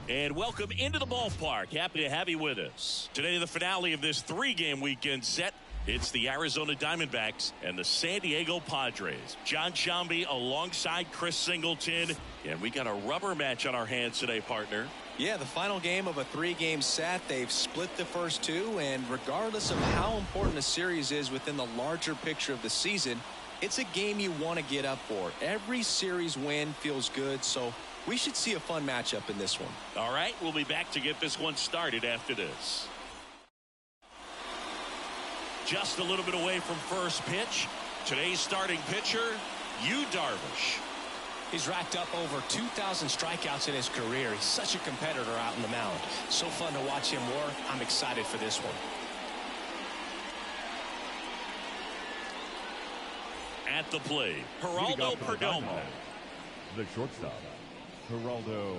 And welcome into the ballpark. Happy to have you with us. Today, the finale of this three-game weekend set. It's the Arizona Diamondbacks and the San Diego Padres. John Sciambi alongside Chris Singleton. And we got a rubber match on our hands today, partner. Yeah, the final game of a three-game set. They've split the first two, and regardless of how important a series is within the larger picture of the season, it's a game you want to get up for. Every series win feels good, so we should see a fun matchup in this one. All right, we'll be back to get this one started after this. Just a little bit away from first pitch. Today's starting pitcher, Yu Darvish. He's racked up over 2,000 strikeouts in his career. He's such a competitor out in the mound. So fun to watch him work. I'm excited for this one. At the plate, Geraldo Perdomo. The shortstop, Geraldo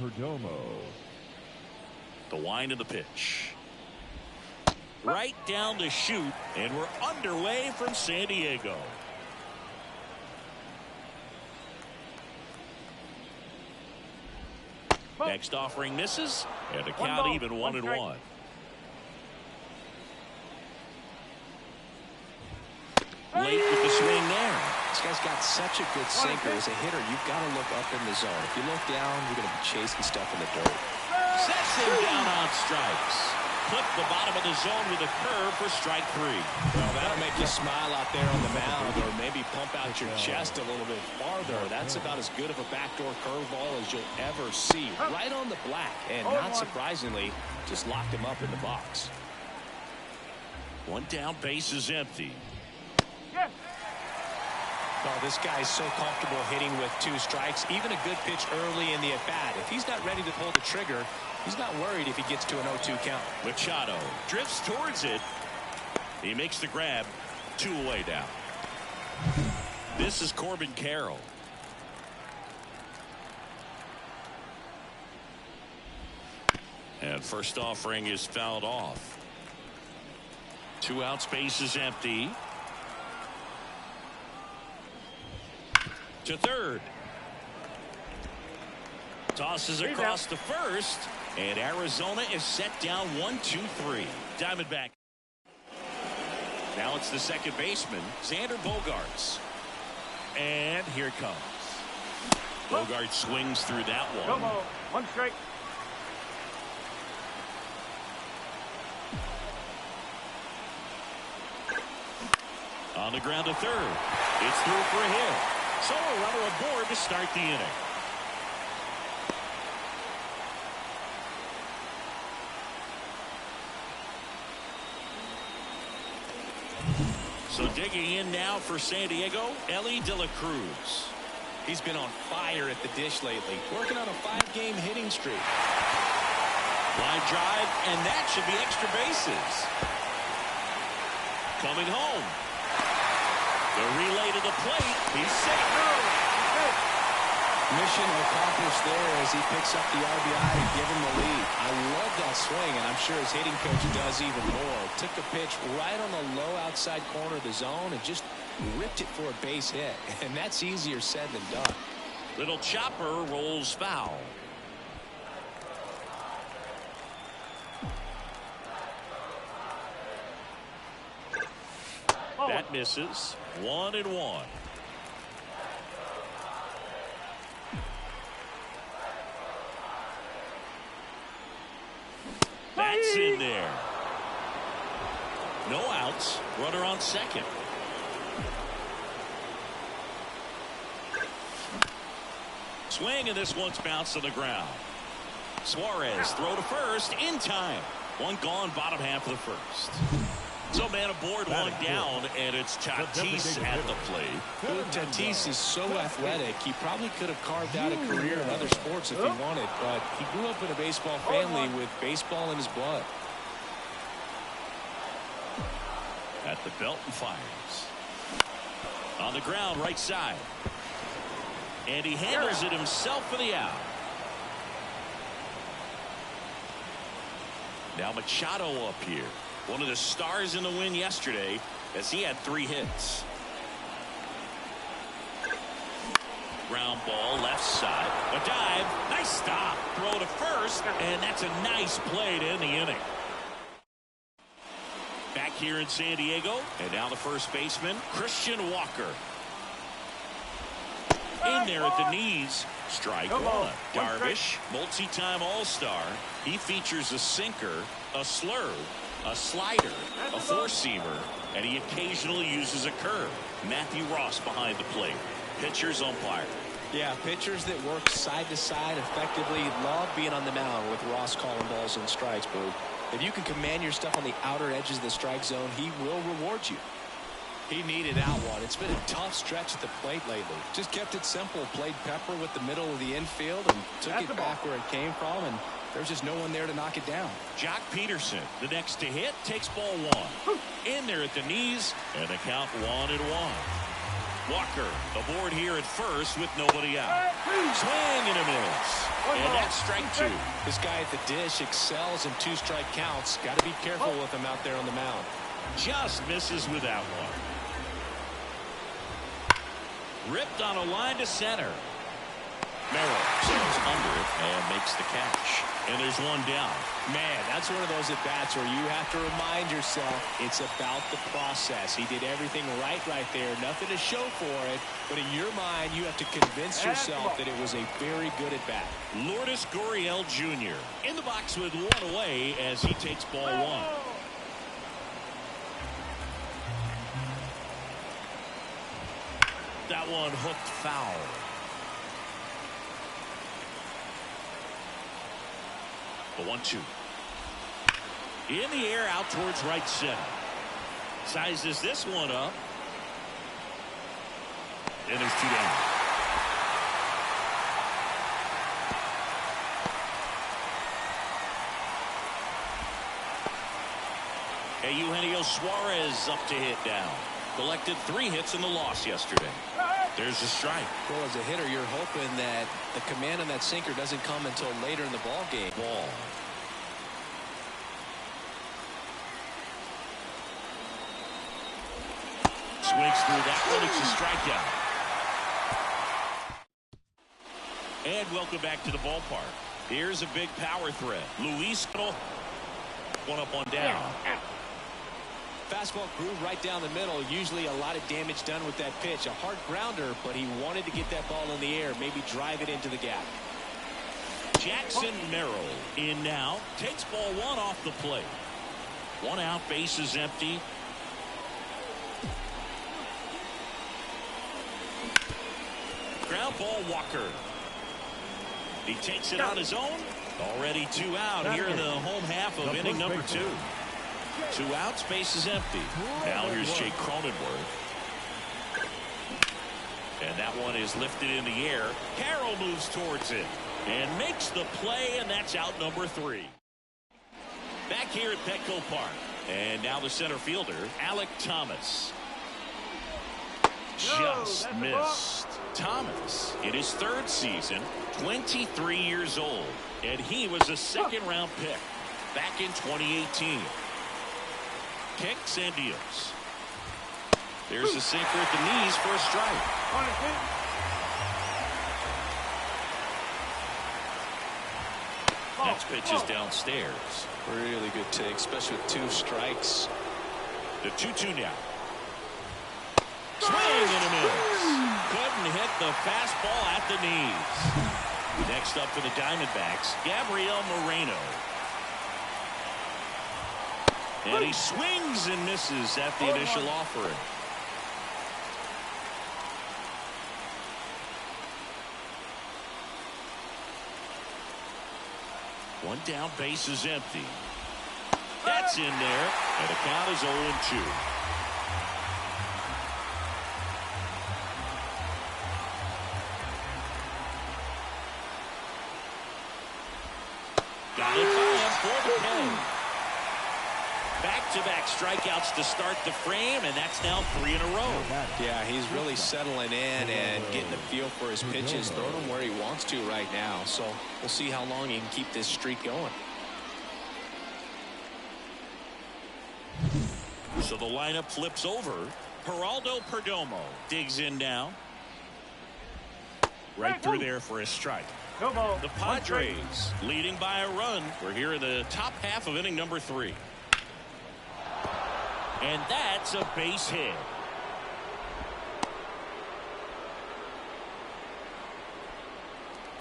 Perdomo. The wind of the pitch. Right down the chute, and we're underway from San Diego. Next offering misses, and the count even 1-1. Late with the swing there. This guy's got such a good sinker. As a hitter, you've got to look up in the zone. If you look down, you're going to be chasing stuff in the dirt. Sets him down on strikes. Clip the bottom of the zone with a curve for strike three. Well, that'll make you smile out there on the mound, or maybe pump out your chest a little bit farther. That's about as good of a backdoor curveball as you'll ever see. Right on the black, and not surprisingly, just locked him up in the box. One down, base is empty. Oh, this guy's so comfortable hitting with 2 strikes. Even a good pitch early in the at-bat. If he's not ready to pull the trigger, he's not worried if he gets to an 0-2 count. Machado drifts towards it. He makes the grab. 2 away now. This is Corbin Carroll. And first offering is fouled off. 2 out, space is empty. To third. Tosses across to first, and Arizona is set down 1-2-3. Diamondback. Now it's the second baseman, Xander Bogaerts. And here it comes. Bogaerts swings through that one. 1 strike. On the ground to third. It's through for a hit. So a runner aboard to start the inning. So digging in now for San Diego, Ellie De La Cruz. He's been on fire at the dish lately, working on a 5-game hitting streak. Line drive, and that should be extra bases. Coming home. The relay to the plate. He's safe. Mission accomplished there as he picks up the RBI to give him the lead. I love that swing, and I'm sure his hitting coach does even more. Took a pitch right on the low outside corner of the zone and just ripped it for a base hit. And that's easier said than done. Little chopper rolls foul. That misses. 1-1. That's in there. No outs. Runner on second. Swing, and this one's bounced to the ground. Suarez throw to first in time. One gone, bottom half of the first. So man aboard, one down, and it's Tatis at the plate. Tatis is so athletic, he probably could have carved out a career in other sports if he wanted, but he grew up in a baseball family with baseball in his blood. At the belt and fires. On the ground, right side. And he handles it himself for the out. Now Machado up here. One of the stars in the win yesterday as he had 3 hits. Ground ball left side. A dive. Nice stop. Throw to first. And that's a nice play to end the inning. Back here in San Diego. And now the first baseman, Christian Walker. In there at the knees. Strike one. Darvish, multi-time all-star. He features a sinker, a slurve, a slider, a four-seamer, and he occasionally uses a curve. Matthew Ross behind the plate. Pitchers umpire. Yeah, pitchers that work side to side effectively love being on the mound with Ross calling balls and strikes, Boo. If you can command your stuff on the outer edges of the strike zone, he will reward you. He needed out one. It's been a tough stretch at the plate lately. Just kept it simple. Played pepper with the middle of the infield and took it back where it came from, and there's just no one there to knock it down. Jock Peterson, the next to hit, takes ball one. In there at the knees, and the count 1-1. Walker aboard here at first with nobody out. Swing and a miss. And that's strike 2. This guy at the dish excels in 2-strike counts. Got to be careful with him out there on the mound. Just misses with that one. Ripped on a line to center. Merrill sails under it and makes the catch. And there's one down. Man, that's one of those at-bats where you have to remind yourself it's about the process. He did everything right there. Nothing to show for it. But in your mind, you have to convince yourself that it was a very good at-bat. Lourdes Gurriel Jr. in the box with one away as he takes ball one. That one hooked foul. The 1-2. In the air out towards right center. Sizes this one up. And there's 2 down. Eugenio Suarez up to hit down. Collected 3 hits in the loss yesterday. There's a strike. Well, as a hitter, you're hoping that the command on that sinker doesn't come until later in the ball game. Ball. Swings through that one. It's a strikeout. And welcome back to the ballpark. Here's a big power threat. Luis, one up, one down. Fastball groove right down the middle. Usually a lot of damage done with that pitch. A hard grounder, but he wanted to get that ball in the air, maybe drive it into the gap. Jackson Merrill in now. Takes ball one off the plate. 1 out, base is empty. Ground ball, Walker. He takes it on his own. Already 2 out here in the home half of inning number 2. 2 outs, base is empty. Now here's Jake Cronenworth. And that one is lifted in the air. Carroll moves towards it and makes the play, and that's out number 3. Back here at Petco Park. And now the center fielder, Alek Thomas. Just missed. Thomas, in his 3rd season, 23 years old. And he was a 2nd-round pick back in 2018. Kicks and deals. There's a sinker at the knees for a strike. Next pitch is downstairs. Really good take, especially with 2 strikes. The 2-2 now. Swing and a miss. Couldn't hit the fastball at the knees. Next up for the Diamondbacks, Gabriel Moreno. And he swings and misses at the initial offering. One down, base is empty. That's in there, and the count is 0-2. Got it by him for the pin. Back-to-back strikeouts to start the frame, and that's now 3 in a row. Yeah, he's really settling in and getting a feel for his pitches, throwing them where he wants to right now. So we'll see how long he can keep this streak going. So the lineup flips over. Geraldo Perdomo digs in now. Right through there for a strike. The Padres leading by a run. We're here in the top half of inning number 3. And that's a base hit.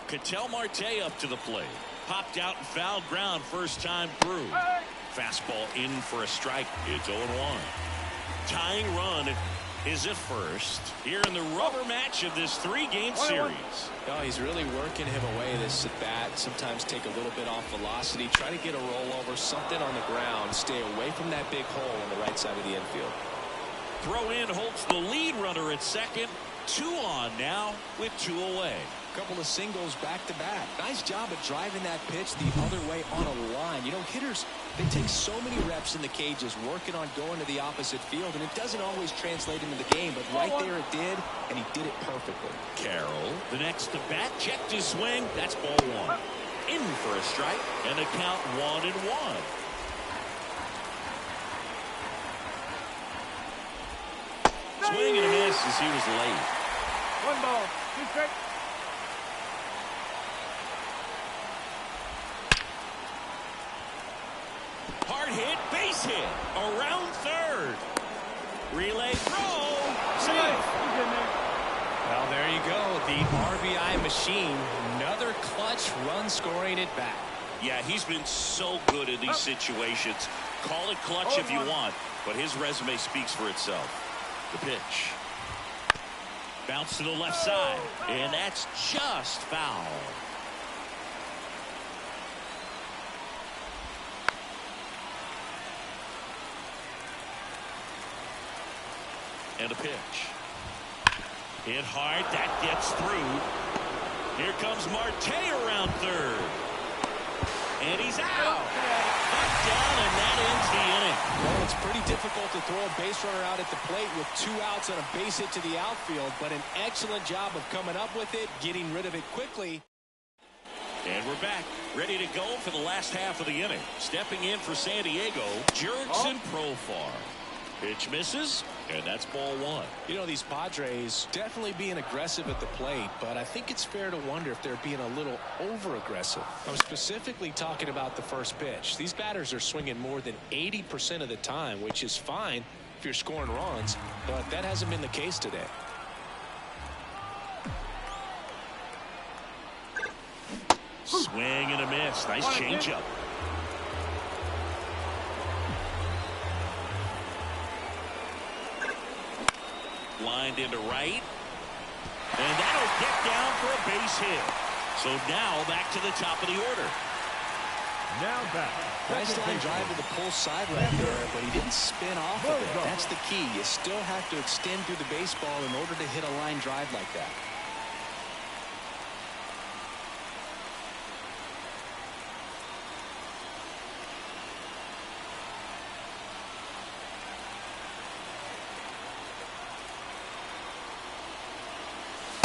Ketel Marte up to the plate. Popped out and fouled ground first time through. Fastball in for a strike. It's 0-1. Tying run is at first here in the rubber match of this 3-game series. Oh, he's really working him away this at bat. Sometimes take a little bit off velocity. Try to get a rollover, something on the ground. Stay away from that big hole on the right side of the infield. Throw in holds the lead runner at second. 2 on now with 2 away. Couple of singles back to back. Nice job of driving that pitch the other way on a line. You know, hitters, they take so many reps in the cages working on going to the opposite field, and it doesn't always translate into the game, but right there it did, and he did it perfectly. Carroll, the next to bat, checked his swing. That's ball 1. In for a strike, and the count 1-1. Swing and a miss as he was late. 1 ball, 2 strikes. Hard hit, base hit, around third. Relay throw, safe. Well, there you go, the RBI machine. Another clutch run scoring at bat. Yeah, he's been so good in these situations. Call it clutch if you want, but his resume speaks for itself. The pitch. Bounce to the left side, and that's just foul. And a pitch. Hit hard, that gets through. Here comes Marte around third. And he's out. Knocked down, and that ends the inning. Well, it's pretty difficult to throw a base runner out at the plate with 2 outs and a base hit to the outfield, but an excellent job of coming up with it, getting rid of it quickly. And we're back, ready to go for the last half of the inning. Stepping in for San Diego, Jurickson Profar. Pitch misses, and that's ball 1. You know, these Padres definitely being aggressive at the plate, but I think it's fair to wonder if they're being a little over-aggressive. I'm specifically talking about the first pitch. These batters are swinging more than 80% of the time, which is fine if you're scoring runs, but that hasn't been the case today. Swing and a miss. Nice changeup. Lined into right. And that'll get down for a base hit. So now back to the top of the order. Now back. Nice line drive to the pull side right there, but he didn't spin off of it. That's the key. You still have to extend through the baseball in order to hit a line drive like that.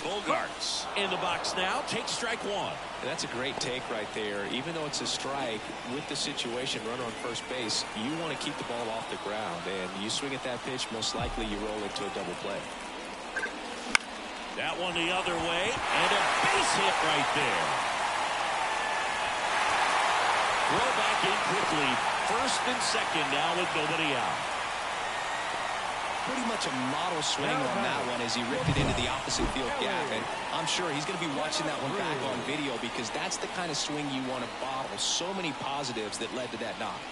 Bogarts in the box now. Take strike one. That's a great take right there. Even though it's a strike, with the situation, runner on first base, you want to keep the ball off the ground. And you swing at that pitch, most likely you roll into a double play. That one the other way, and a base hit right there. Throw back in quickly. First and second now with nobody out. Pretty much a model swing on that one as he ripped it into the opposite field gap. And I'm sure he's going to be watching that one back on video because that's the kind of swing you want to bottle. So many positives that led to that knock.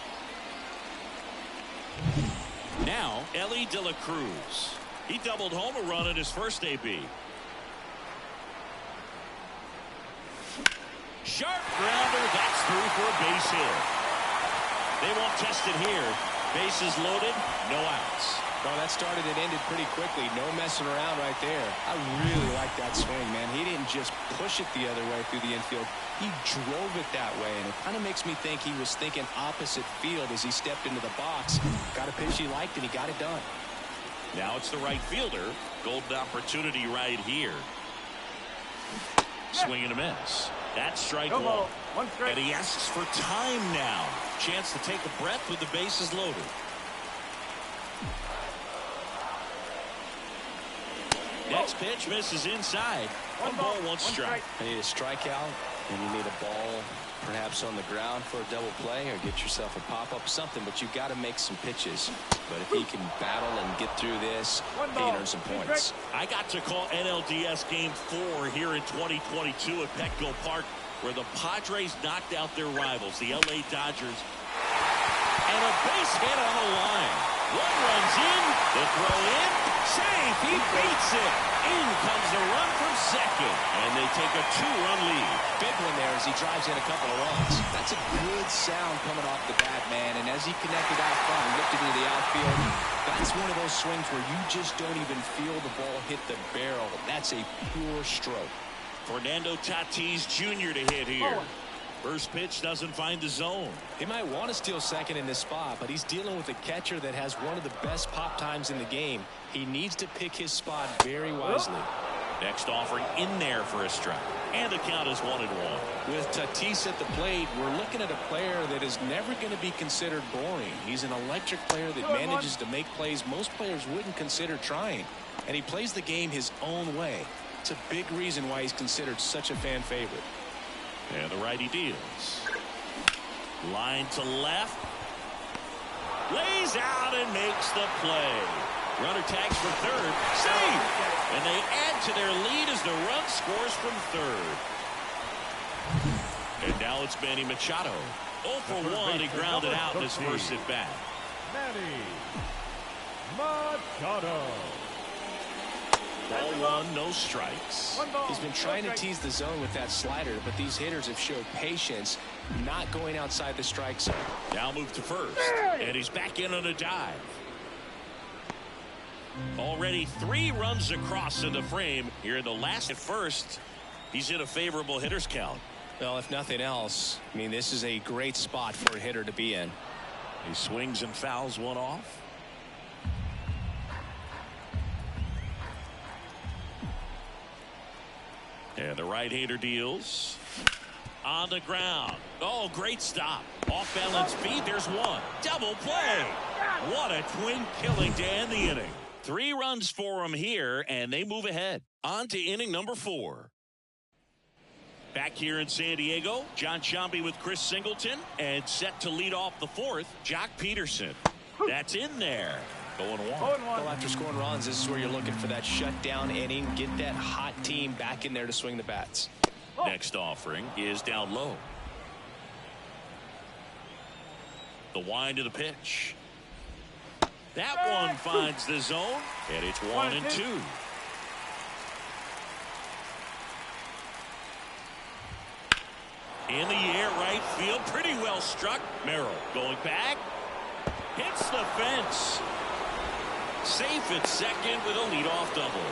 Now, Ellie De La Cruz. He doubled home a run in his first AB. Sharp grounder. That's through for a base hit. They won't test it here. Bases loaded, no outs. Well, that started and ended pretty quickly. No messing around right there. I really like that swing, man. He didn't just push it the other way through the infield. He drove it that way, and it kind of makes me think he was thinking opposite field as he stepped into the box. Got a pitch he liked, and he got it done. Now it's the right fielder. Golden opportunity right here. Swing and a miss. That's strike one. And he asks for time now. Chance to take a breath with the bases loaded. Next pitch misses inside. One ball, one strike. You need a strikeout, and you need a ball perhaps on the ground for a double play or get yourself a pop-up, something, but you've got to make some pitches. But if he can battle and get through this, he can earn some points. I got to call NLDS Game 4 here in 2022 at Petco Park, where the Padres knocked out their rivals, the LA Dodgers. And a base hit on the line. One runs in, the throw in, safe, he beats it. In comes the run from second, and they take a 2-run lead. Big one there as he drives in a couple of runs. That's a good sound coming off the bat, man, and as he connected out front and lifted into the outfield, that's one of those swings where you just don't even feel the ball hit the barrel. That's a pure stroke. Fernando Tatis Jr. to hit here. First pitch doesn't find the zone. He might want to steal second in this spot, but he's dealing with a catcher that has one of the best pop times in the game. He needs to pick his spot very wisely. Next offering in there for a strike. And the count is 1-1. With Tatis at the plate, we're looking at a player that is never going to be considered boring. He's an electric player that manages to make plays most players wouldn't consider trying. And he plays the game his own way. It's a big reason why he's considered such a fan favorite. And the righty deals. Line to left. Lays out and makes the play. Runner tags for third. Safe! And they add to their lead as the run scores from third. And now it's Manny Machado. 0 for 1. He grounded out in his first at bat. Manny Machado. Ball one, no strikes. He's been trying to tease the zone with that slider, but these hitters have showed patience, not going outside the strike zone. Now move to first, and he's back in on a dive. Already 3 runs across in the frame here in the last at first. He's in a favorable hitter's count. Well, if nothing else, I mean, this is a great spot for a hitter to be in. He swings and fouls one off. And the right-hander deals. On the ground. Oh, great stop. Off balance feet. There's one. Double play. What a twin killing to end the inning. 3 runs for him here, and they move ahead. On to inning number 4. Back here in San Diego, John Sciambi with Chris Singleton, and set to lead off the 4th, Jock Peterson. That's in there. Going 1. Well, after scoring runs, this is where you're looking for that shutdown inning. Get that hot team back in there to swing the bats. Next offering is down low. The wind of the pitch. That one finds the zone, and it's 1-2. In the air, right field. Pretty well struck. Merrill going back. Hits the fence. Safe at second with a leadoff double.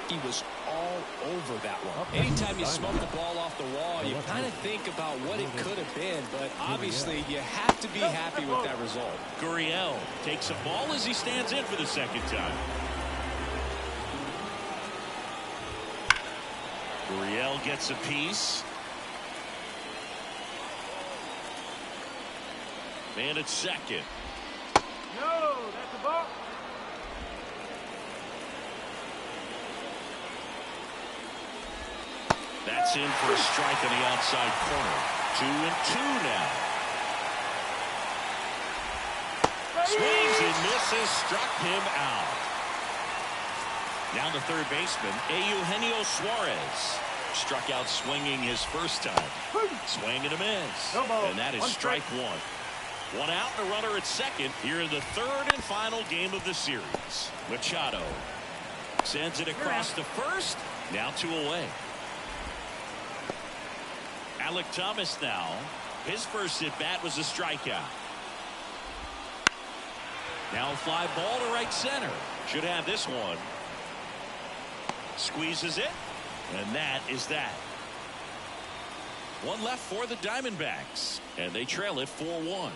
He was all over that one. Anytime you smoke the ball off the wall, you kind of think about what it could have been, but obviously you have to be happy with that result. Gurriel takes a ball as he stands in for the second time. Gurriel gets a piece. Man at second. No, that's a ball. That's in for a strike on the outside corner. 2-2 now. Swings and misses. Struck him out. Now the third baseman, Eugenio Suarez. Struck out swinging his first time. Swing and a miss. And that is strike one. One out and a runner at second here in the third and final game of the series. Machado sends it across to first. Now 2 away. Alec Thomas now. His first at bat was a strikeout. Now a fly ball to right center. Should have this one. Squeezes it. And that is that. One left for the Diamondbacks. And they trail it 4-1.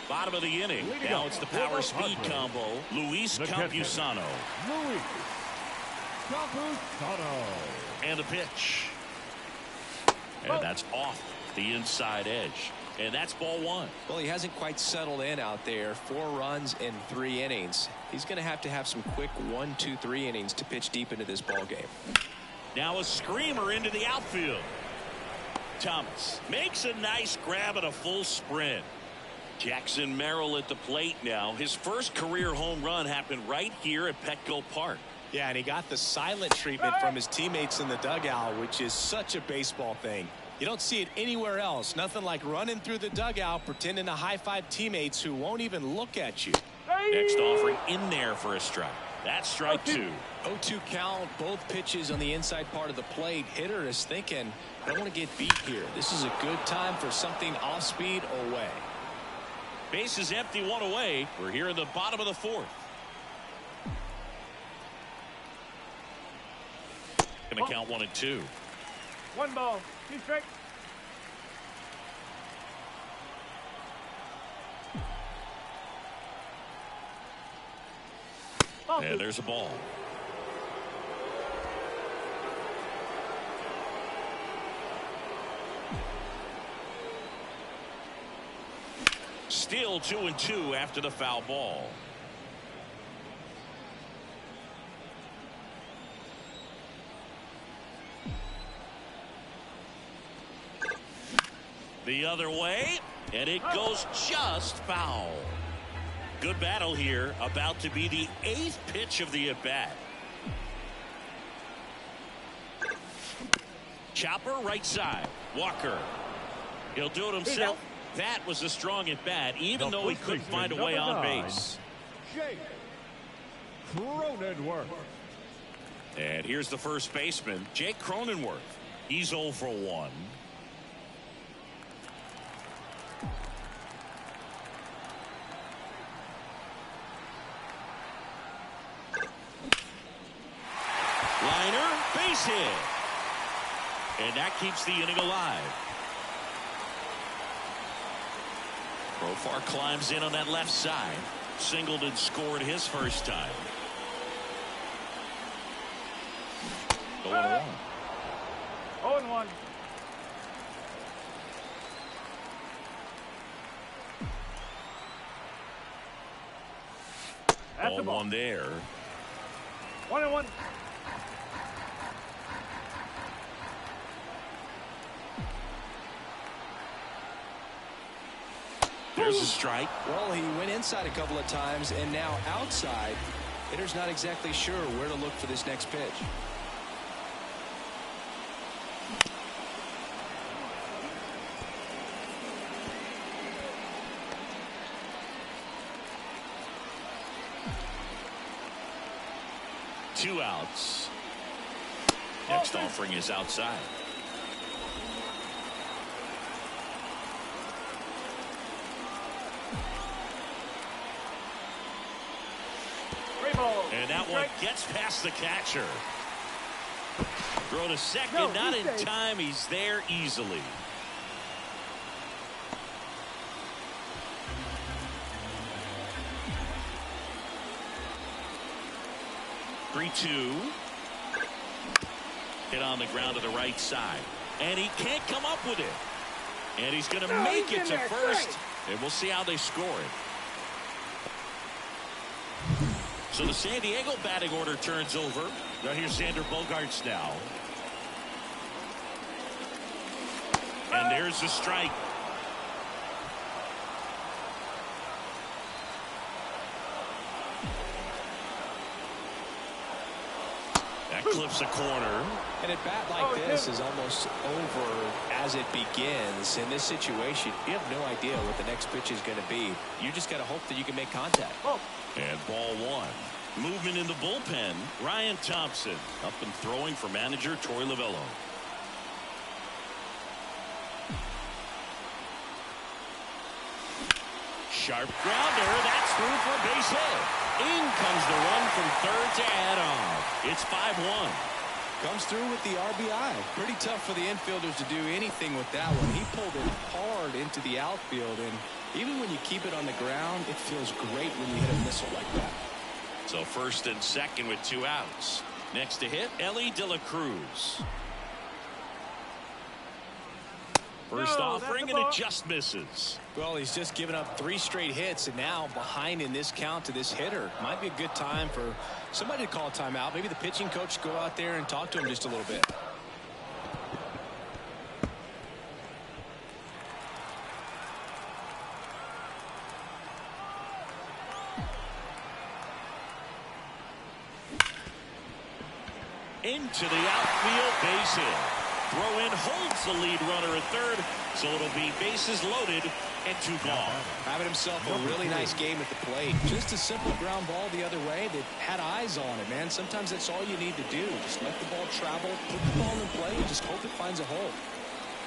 Bottom of the inning. Now it's the power speed combo. Luis Campusano. Luis Campusano. And the pitch. And that's off the inside edge. And that's ball one. Well, he hasn't quite settled in out there. 4 runs in 3 innings. He's going to have some quick 1, 2, 3 innings to pitch deep into this ball game. Now a screamer into the outfield. Thomas makes a nice grab at a full sprint. Jackson Merrill at the plate now. His first career home run happened right here at Petco Park. Yeah, and he got the silent treatment from his teammates in the dugout, which is such a baseball thing. You don't see it anywhere else. Nothing like running through the dugout, pretending to high-five teammates who won't even look at you. Next offering in there for a strike. That's strike 2. 0-2 count, both pitches on the inside part of the plate. Hitter is thinking, I don't want to get beat here. This is a good time for something off speed away. Base is empty, 1 away. We're here in the bottom of the 4th. Going to count 1 and 2. 1 ball, 2 strikes. And there's a ball. Still 2-2 after the foul ball. The other way, and it goes just foul. Good battle here, about to be the 8th pitch of the at-bat. Chopper right side. Walker. He'll do it himself. That was a strong at-bat, even though he couldn't find a way on base. Jake Cronenworth. And here's the first baseman, Jake Cronenworth. He's 0 for 1. Liner, base hit. And that keeps the inning alive. Profar climbs in on that left side. Singleton scored his first time. 0-1. 0-1. That's the ball. 0-1 there. 1-1. There's a strike. Well, he went inside a couple of times, and now outside. Hitter's not exactly sure where to look for this next pitch. 2 outs. Next offering is outside. And that one gets past the catcher. Throw to second, not in time. He's there easily. Three-two. Hit on the ground to the right side. And he can't come up with it. And he's going to make it to first. And we'll see how they score it. So the San Diego batting order turns over. Now here's Xander Bogaerts now. And there's the strike. That clips a corner. And a bat like this is almost over as it begins. In this situation, you have no idea what the next pitch is going to be. You just got to hope that you can make contact. And ball 1. Movement in the bullpen. Ryan Thompson up and throwing for manager Troy Lavello. Sharp grounder. That's through for a base hit. In comes the run from third to add on. It's 5-1. Comes through with the RBI. Pretty tough for the infielders to do anything with that one. He pulled it hard into the outfield, and even when you keep it on the ground, it feels great when you hit a missile like that. So first and second with 2 outs. Next to hit, Ellie De La Cruz. First offering, and it just misses. Well, he's just given up 3 straight hits, and now behind in this count to this hitter. Might be a good time for somebody to call a timeout. Maybe the pitching coach go out there and talk to him just a little bit. Into the outfield, base hit. Throw in holds the lead runner at third, so it'll be bases loaded and 2 gone. Having himself a really nice game at the plate. Just a simple ground ball the other way that had eyes on it, man. Sometimes that's all you need to do. Just let the ball travel, put the ball in play, and just hope it finds a hole.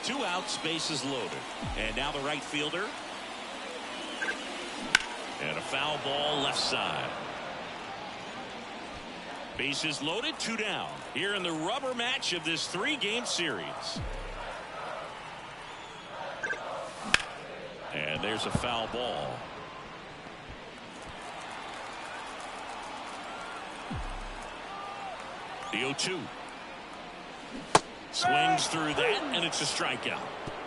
2 outs, bases loaded. And now the right fielder. And a foul ball left side. Bases loaded, 2 down. Here in the rubber match of this 3-game series. And there's a foul ball. The 0-2. Swings through that, and it's a strikeout.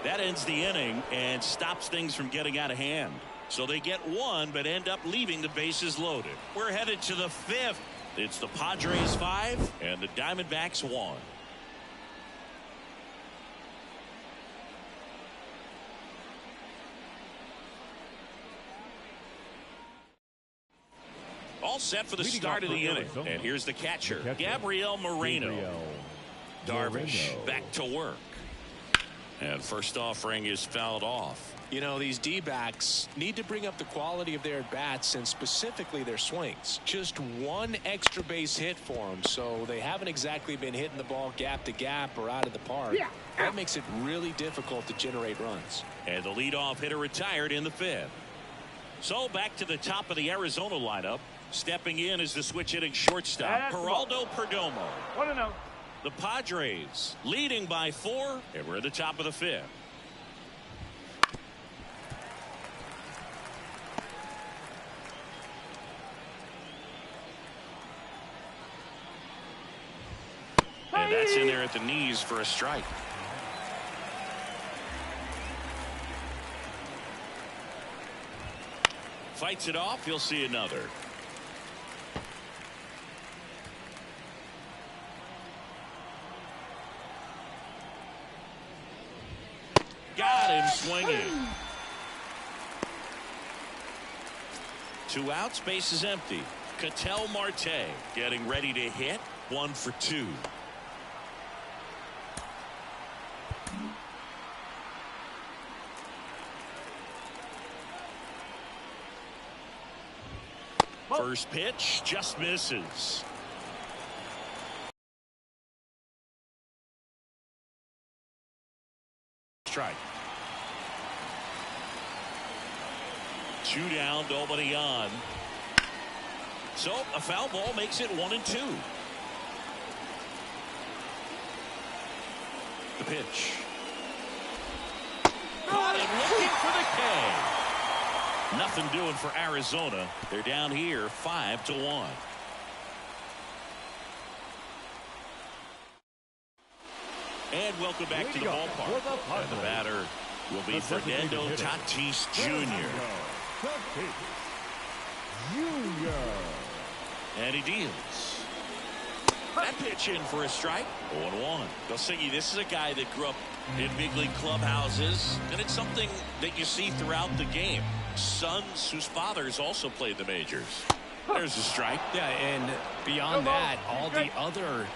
That ends the inning and stops things from getting out of hand. So they get 1, but end up leaving the bases loaded. We're headed to the 5th. It's the Padres 5 and the Diamondbacks 1. All set for the start of the inning. And here's the catcher, Gabriel Moreno. Darvish back to work. And first offering is fouled off. You know, these D-backs need to bring up the quality of their at-bats and specifically their swings. Just 1 extra base hit for them, so they haven't exactly been hitting the ball gap to gap or out of the park. That makes it really difficult to generate runs. And the leadoff hitter retired in the 5th. So back to the top of the Arizona lineup. Stepping in is the switch hitting shortstop, Geraldo Perdomo. 1-0. The Padres leading by 4, and we're at the top of the 5th. And that's in there at the knees for a strike. Fights it off. You'll see another. Got him swinging. 2 outs, base is empty. Ketel Marte getting ready to hit. 1 for 2. First pitch just misses. 2 down, nobody on. So a foul ball makes it 1-2. The pitch. Caught it, looking for the K. Nothing doing for Arizona. They're down here 5-1. And welcome back to the ballpark. And the batter will be Fernando Tatis Jr. And he deals. That pitch in for a strike. 0-1. They'll say this is a guy that grew up in big league clubhouses, and it's something that you see throughout the game. Sons whose fathers also played the majors. There's a strike. Yeah, and beyond that, all the other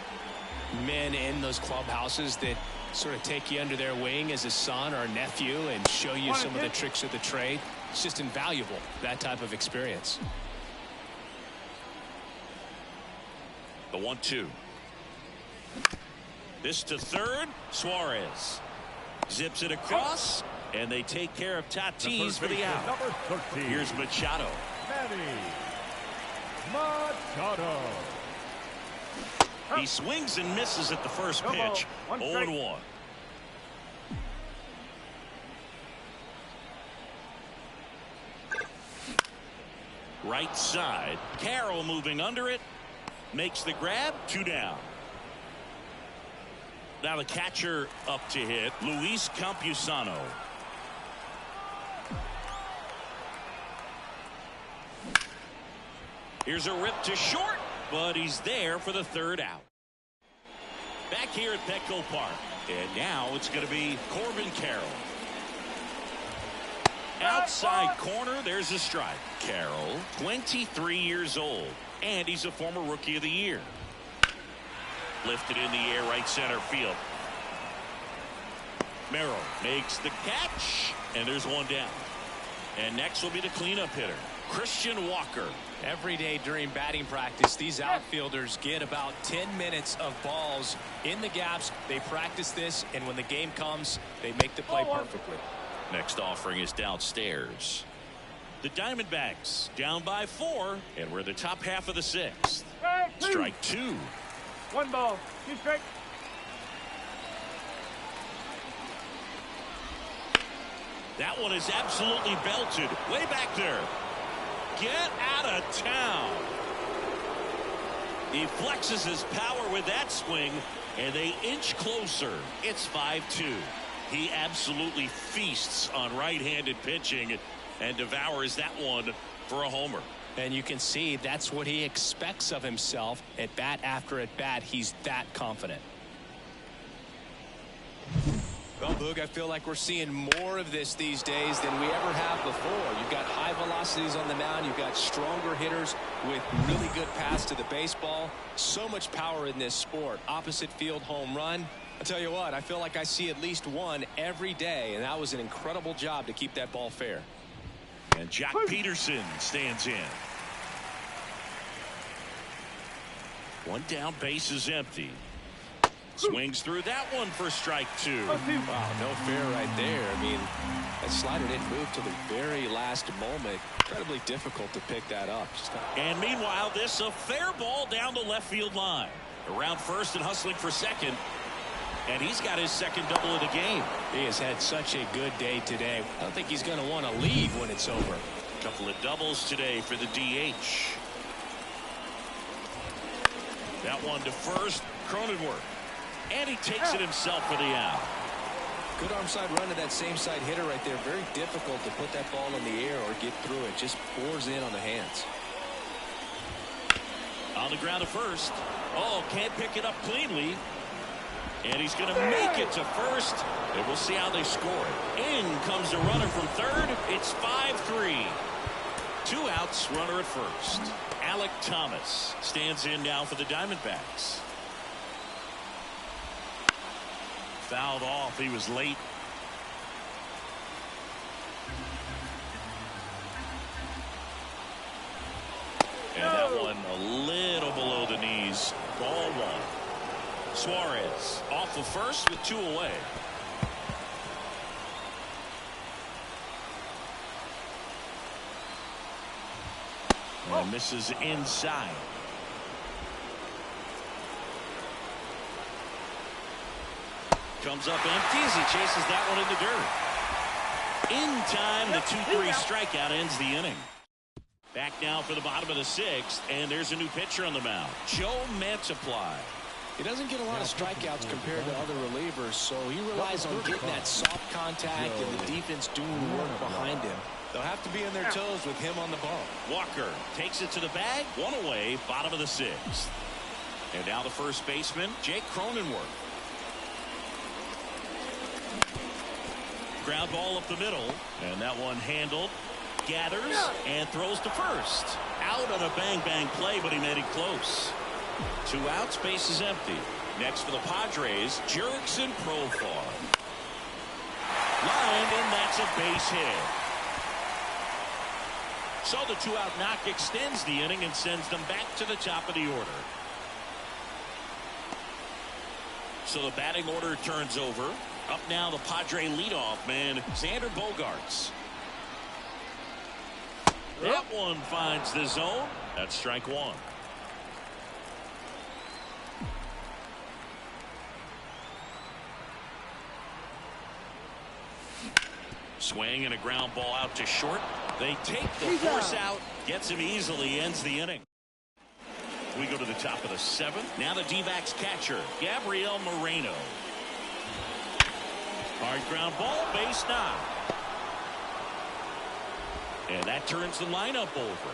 men in those clubhouses that sort of take you under their wing as a son or a nephew and show you some of the tricks of the trade. It's just invaluable, that type of experience. The 1-2. This to third. Suarez zips it across, and they take care of Tatis for the out. Here's Machado. Machado. He swings and misses at the first pitch. 0-1. Right side. Carroll moving under it. Makes the grab. 2 down. Now the catcher up to hit. Luis Campusano. Here's a rip to short, but he's there for the third out. Back here at Petco Park. And now it's going to be Corbin Carroll. Outside corner, there's a strike. Carroll, 23 years old, and he's a former Rookie of the Year. Lifted in the air, right center field. Merrill makes the catch, and there's 1 down. And next will be the cleanup hitter, Christian Walker. Every day during batting practice, these outfielders get about 10 minutes of balls in the gaps. They practice this, and when the game comes, they make the play perfectly. Next offering is downstairs. The Diamondbacks down by 4, and we're in the top half of the 6th. Strike 2. 1 ball, 2 strikes. That one is absolutely belted. Way back there. Get out of town. He flexes his power with that swing, and they inch closer. It's 5-2. He absolutely feasts on right-handed pitching and devours that one for a homer. And you can see that's what he expects of himself at bat after at bat. He's that confident. Well, Boog, I feel like we're seeing more of this these days than we ever have before. You've got high velocities on the mound. You've got stronger hitters with really good paths to the baseball. So much power in this sport. Opposite field home run. I tell you what, I feel like I see at least one every day, and that was an incredible job to keep that ball fair. And Jack Peterson stands in. 1 down, base is empty. Swings through that one for strike 2. Wow, no fair right there. I mean, that slider didn't move till the very last moment. Incredibly difficult to pick that up. And meanwhile, this a fair ball down the left field line. Around first and hustling for second. And he's got his second double of the game. He has had such a good day today. I don't think he's going to want to leave when it's over. A couple of doubles today for the DH. That one to first, Cronenworth. And he takes it himself for the out. Good arm side run to that same side hitter right there. Very difficult to put that ball in the air or get through it. Just pours in on the hands. On the ground to first. Oh, can't pick it up cleanly. And he's going to make it to first. And we'll see how they score it. In comes the runner from third. It's 5-3. 2 outs, runner at first. Alec Thomas stands in now for the Diamondbacks. Fouled off. He was late. And that one a little below the knees. Ball 1. Suarez off of first with 2 away. And misses inside. Comes up empty as he chases that one in the dirt. In time, the 2-3 strikeout ends the inning. Back now for the bottom of the sixth, and there's a new pitcher on the mound, Gm.3. He doesn't get a lot of strikeouts compared to other relievers, so he relies on getting that soft contact and the defense doing the work behind him. They'll have to be on their toes with him on the ball. Walker takes it to the bag, one away, bottom of the sixth. And now the first baseman, Jake Cronenworth. Ground ball up the middle, and that one handled. Gathers and throws to first. Out on a bang-bang play, but he made it close. 2 outs, base is empty. Next for the Padres, Jurickson Profar. Lined, and that's a base hit. So the 2-out knock extends the inning and sends them back to the top of the order. So the batting order turns over. Up now the Padre leadoff man, Xander Bogaerts. That one finds the zone. That's strike one. Swing and a ground ball out to short. They take the force out. Gets him easily. Ends the inning. We go to the top of the seventh. Now the D-backs catcher, Gabriel Moreno. Hard ground ball, base knock. And that turns the lineup over.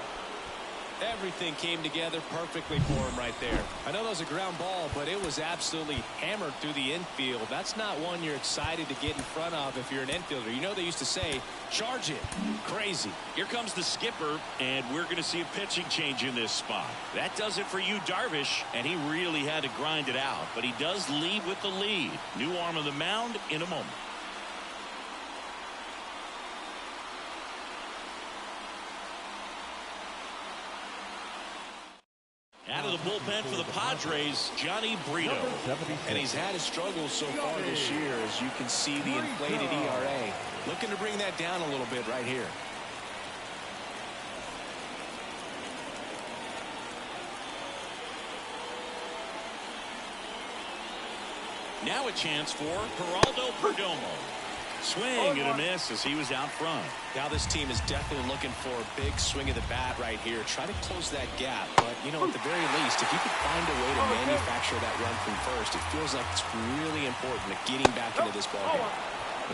Everything came together perfectly for him right there. I know that was a ground ball, but it was absolutely hammered through the infield. That's not one you're excited to get in front of if you're an infielder. You know they used to say, charge it. Crazy. Here comes the skipper, and we're going to see a pitching change in this spot. That does it for you, Darvish, and he really had to grind it out. But he does lead with the lead. New arm of the mound in a moment. Out of the bullpen for the Padres, Johnny Brito. And he's had his struggles so far this year, as you can see the inflated ERA. Looking to bring that down a little bit right here. Now a chance for Geraldo Perdomo. Swing and a miss as he was out front. Now this team is definitely looking for a big swing of the bat right here. Try to close that gap. But, you know, at the very least, if you could find a way to manufacture that run from first, it feels like it's really important to getting back into this ballgame.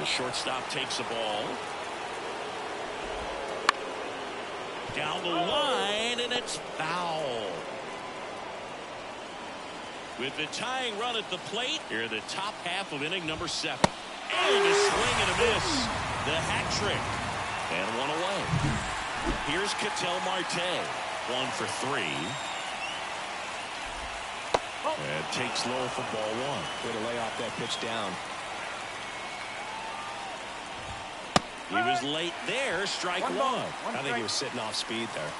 The shortstop takes the ball. Down the line, and it's foul. With the tying run at the plate, here are the top half of inning number 7. And a swing and a miss. The hat trick. And one away. Here's Ketel Marte. 1 for 3. And takes low for ball 1. Way to lay off that pitch down. He was late there. Strike 1. I think he was sitting off speed there.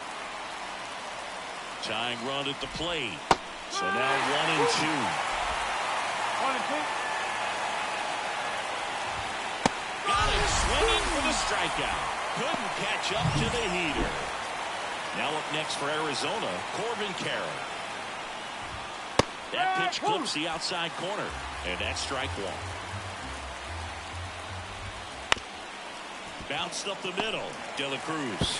Tying run at the plate. So now 1 and 2. 1 and 2. Got it swinging for the strikeout. Couldn't catch up to the heater. Now up next for Arizona, Corbin Carroll. That pitch clips the outside corner, and that's strike 1. Bounced up the middle. De La Cruz.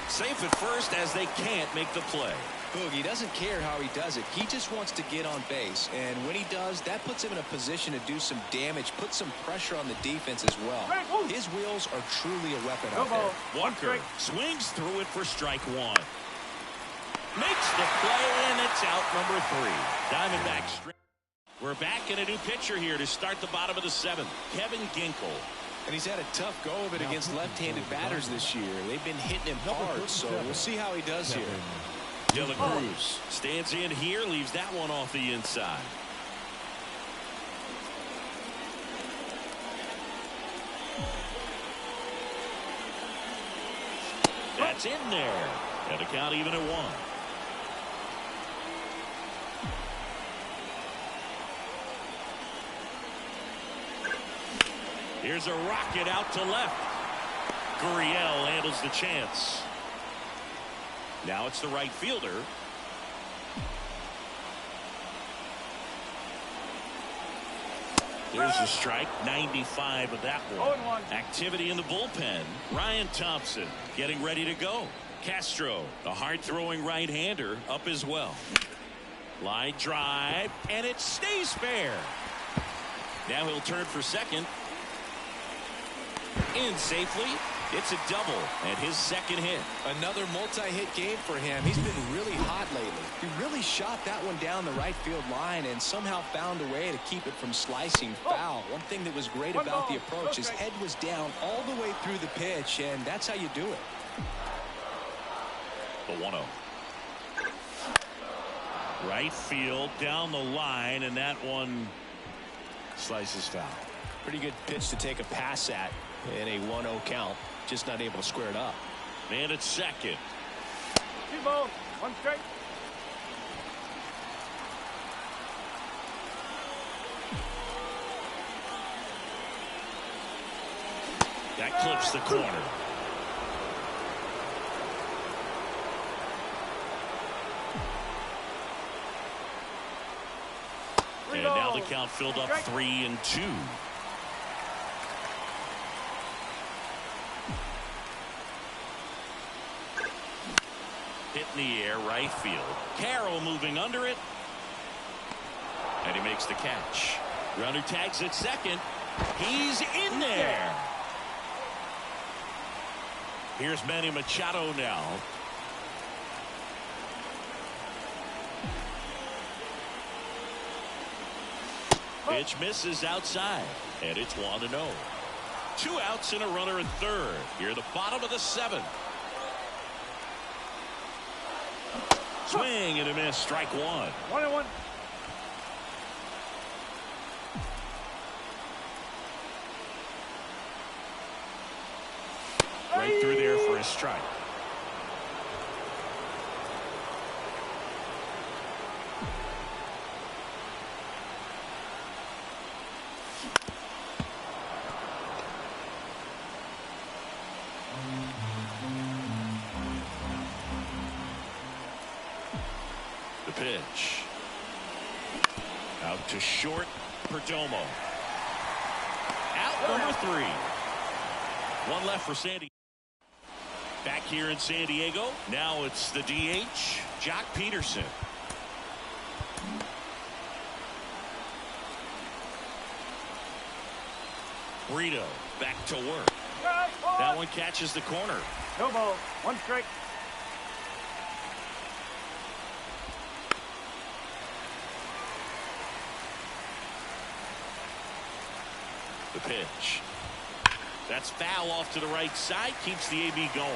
Safe at first as they can't make the play. Boogie doesn't care how he does it. He just wants to get on base. And when he does, that puts him in a position to do some damage, put some pressure on the defense as well. His wheels are truly a weapon out there. Walker swings through it for strike 1. Makes the play, and it's out number 3. Diamondbacks. We're back in a new pitcher here to start the bottom of the 7th. Kevin Ginkel. And he's had a tough go of it against left-handed batters this year. They've been hitting him hard, so we'll see how he does here. De La Cruz stands in here, leaves that one off the inside. That's in there. And a count even at 1. Here's a rocket out to left. Gurriel handles the chance. Now it's the right fielder. There's a strike. 95 of that one. Activity in the bullpen. Ryan Thompson getting ready to go. Castro, the hard-throwing right-hander, up as well. Line drive, and it stays fair. Now he'll turn for second. In safely. It's a double and his second hit. Another multi-hit game for him. He's been really hot lately. He really shot that one down the right field line and somehow found a way to keep it from slicing foul. One thing that was great about the approach, his head was down all the way through the pitch, and that's how you do it. The 1-0. Right field down the line, and that one slices foul. Pretty good pitch to take a pass at in a 1-0 count. Just not able to square it up. Man at second. 2 balls, 1 strike. That clips the corner. And now the count filled up 3-2. Hit in the air, right field. Carroll moving under it. And he makes the catch. Runner tags at second. He's in there. Here's Manny Machado now. Pitch misses outside, and it's 1-0. 2 outs and a runner at third. Here at the bottom of the 7th. Swing and a miss. Strike 1. 1-1. Right through there for a strike. The pitch. Out to short. Perdomo. Out number 3. 1 left for Sandy. Back here in San Diego. Now it's the DH, Jock Peterson. Brito back to work. That one catches the corner. No ball, 1 strike. The pitch. That's foul off to the right side. Keeps the AB going.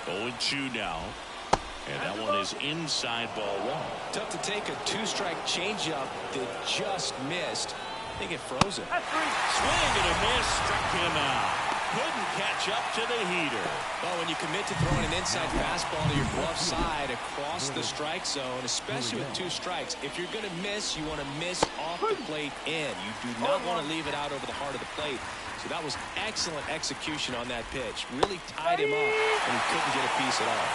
0-2 now. And that one is inside ball 1. Tough to take a 2-strike changeup that just missed. I think it froze him. That's 3. Swing and a miss. Struck him out. Couldn't catch up to the heater. Well, when you commit to throwing an inside fastball to your glove side across the strike zone, especially with 2 strikes, if you're going to miss, you want to miss off the plate in. You do not want to leave it out over the heart of the plate. So that was excellent execution on that pitch. Really tied him up, and he couldn't get a piece at all.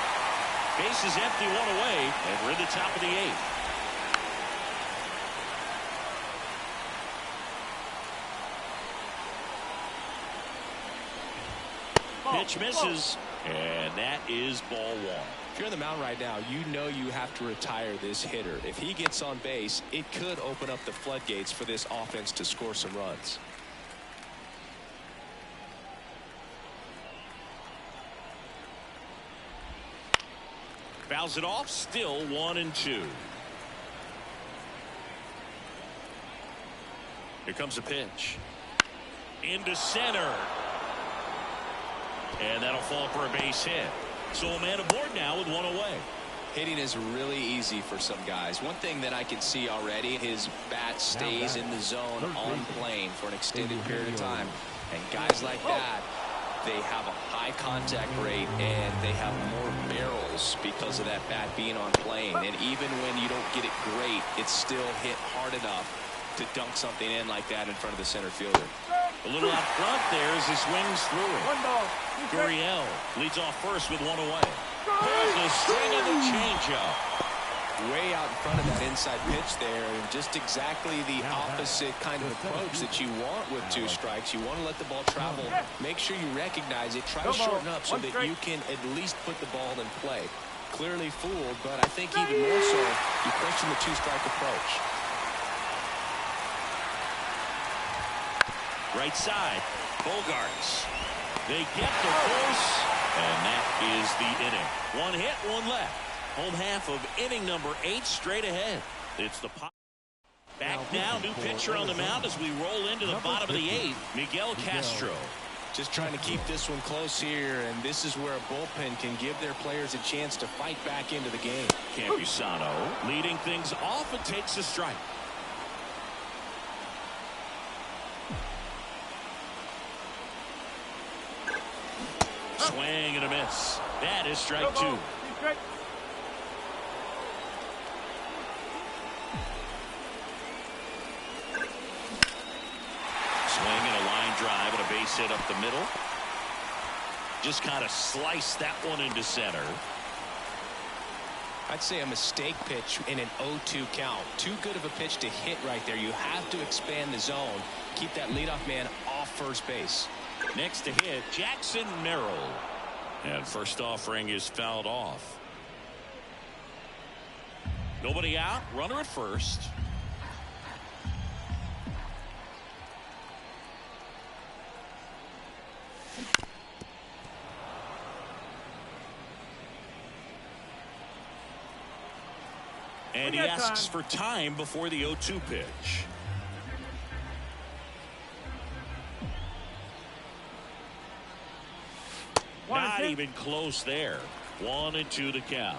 Base is empty, 1 away, and we're in the top of the 8th. Pitch misses, and that is ball 1. If you're on the mound right now, you know you have to retire this hitter. If he gets on base, it could open up the floodgates for this offense to score some runs. Fouls it off, still 1-2. Here comes a pitch. Into center. And that'll fall for a base hit. So a man aboard now with 1 away. Hitting is really easy for some guys. One thing that I can see already, his bat stays in the zone on plane for an extended period of time. And guys like that, they have a high contact rate and they have more barrels because of that bat being on plane. And even when you don't get it great, it's still hit hard enough to dunk something in like that in front of the center fielder. A little out front there as he swings through it. 1 ball, 2 strikes. Gurriel leads off first with 1 away. Pulls the string of the changeup. Way out in front of that inside pitch there, and just exactly the opposite kind of approach that you want with 2 strikes. You want to let the ball travel. Make sure you recognize it. Try to shorten up so that you can at least put the ball in play. Clearly fooled, but I think even more so, you question the 2-strike approach. Right side, Bogarts. They get the force, and that is the inning. 1 hit, 1 left. Home half of inning number 8 straight ahead. It's the pop. Back now, new pitcher on the mound as we roll into the bottom of the 8th, Miguel Castro. Just trying to keep this one close here, and this is where a bullpen can give their players a chance to fight back into the game. Campusano leading things off and takes a strike. Swing and a miss. That is strike 2. Swing and a line drive and a base hit up the middle. Just kind of sliced that one into center. I'd say a mistake pitch in an 0-2 count. Too good of a pitch to hit right there. You have to expand the zone. Keep that leadoff man off first base. Next to hit, Jackson Merrill. And first offering is fouled off. Nobody out. Runner at first. And he asks for time before the 0-2 pitch. Not even close there. 1-2 to count.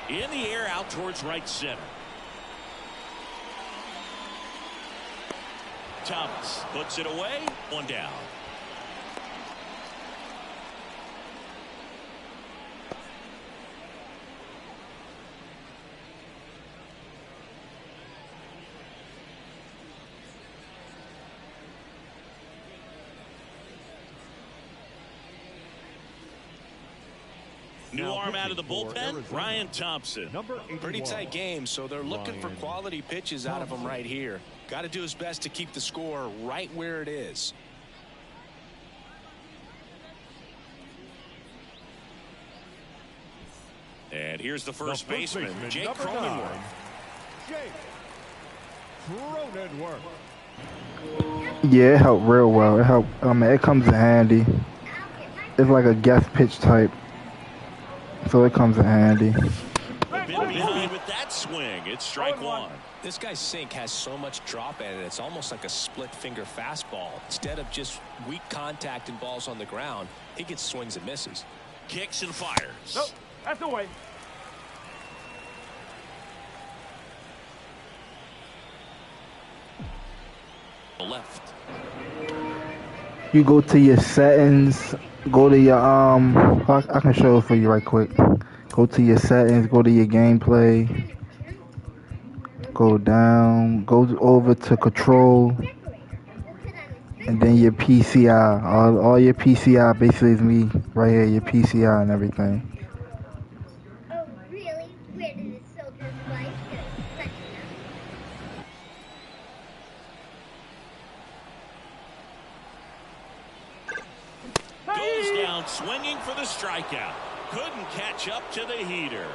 In the air out towards right center. Thomas puts it away. 1 down. New arm out of the bullpen, Ryan Thompson. Pretty tight game, so they're looking for quality pitches out of him right here. Got to do his best to keep the score right where it is. And here's the first baseman, Jake Cronenworth. Jake Cronenworth. Yeah, it helped real well. It helped. I mean, it comes in handy. It's like a guess pitch type, so it comes in handy. A bit behind with that swing. It's strike 1. This guy's sink has so much drop in it. It's almost like a split finger fastball. Instead of just weak contact and balls on the ground, he gets swings and misses. Kicks and fires. Nope, that's the way. Left. You go to your settings, go to your I can show it for you right quick. Go to your settings, go to your gameplay, go down, go over to control, and then your PCI. All your PCI basically is me right here, your PCI and everything. Oh, really? Where did the soldier's wife go? Such Goes down swinging for the strikeout. Couldn't catch up to the heater.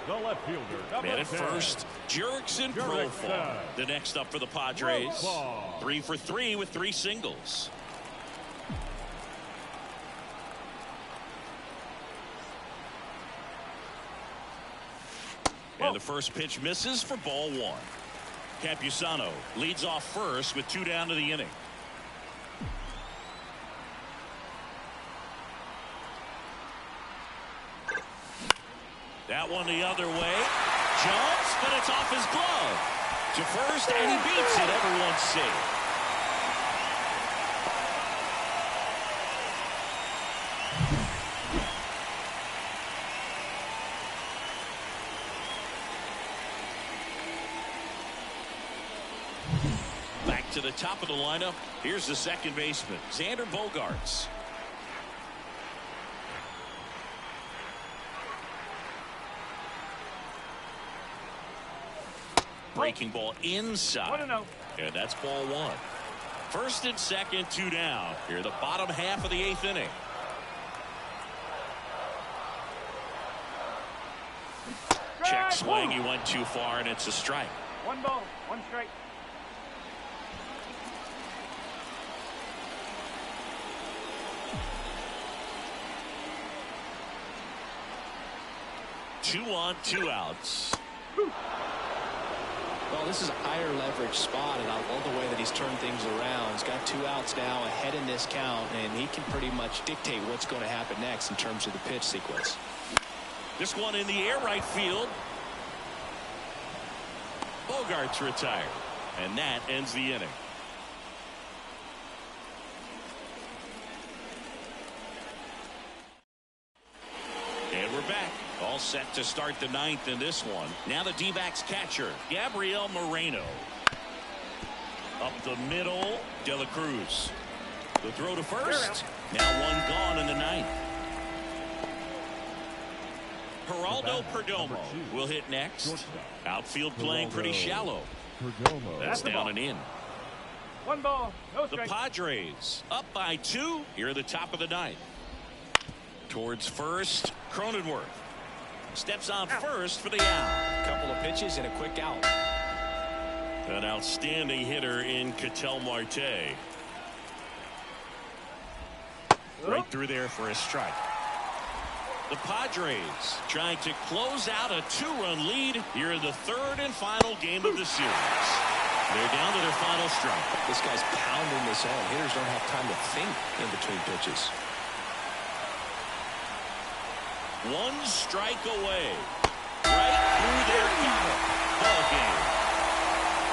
The left fielder, Man at first, Jurickson Profar. The next up for the Padres. 3 for 3 with 3 singles. And the first pitch misses for ball 1. Campusano leads off first with 2 down to the inning. That one the other way. Jumps, but it's off his glove. To first, and he beats it. Everyone's safe. Back to the top of the lineup. Here's the second baseman, Xander Bogaerts. Breaking ball inside. 1-0. And that's ball one. First and second, 2 down. Here, the bottom half of the 8th inning. Check swing. He went too far, and it's a strike. 1 ball, 1 strike. Two on, 2 outs. Well, this is a higher leverage spot, and I love the way that he's turned things around. He's got 2 outs now ahead in this count, and he can pretty much dictate what's going to happen next in terms of the pitch sequence. This one in the air, right field. Bogaerts retired, and that ends the inning. And we're back. All set to start the 9th in this one. Now the D-backs catcher, Gabriel Moreno. Up the middle, De La Cruz. The throw to first. Now one gone in the 9th. Geraldo Perdomo will hit next. Outfield playing pretty shallow. That's down and in. 1 ball, no The strike. Padres up by 2 here at the top of the 9th. Towards first, Cronenworth steps on first for the out. Couple of pitches and a quick out. An outstanding hitter in Ketel Marte. Right through there for a strike. The Padres trying to close out a 2-run lead here in the 3rd and final game of the series. They're down to their final strike. This guy's pounding the zone. Hitters don't have time to think in between pitches. 1 strike away. Right through their ball game.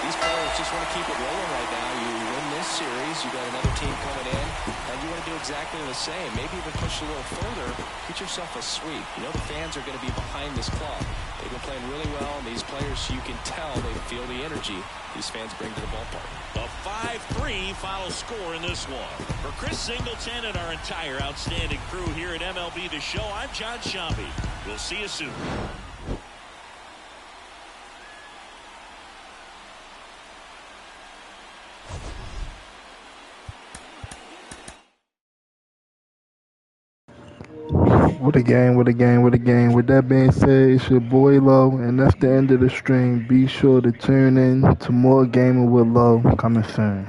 These players just want to keep it rolling right now. You win this series, you got another team coming in, and you want to do exactly the same. Maybe even push a little further. Get yourself a sweep. You know the fans are going to be behind this club. They've been playing really well, and these players, you can tell they feel the energy these fans bring to the ballpark. A 5-3 final score in this one. For Chris Singleton and our entire outstanding crew here at MLB The Show, I'm John Shambi. We'll see you soon. What a game, what a game, what a game. With that being said, it's your boy Low, and that's the end of the stream. Be sure to tune in to more Gaming with Low coming soon.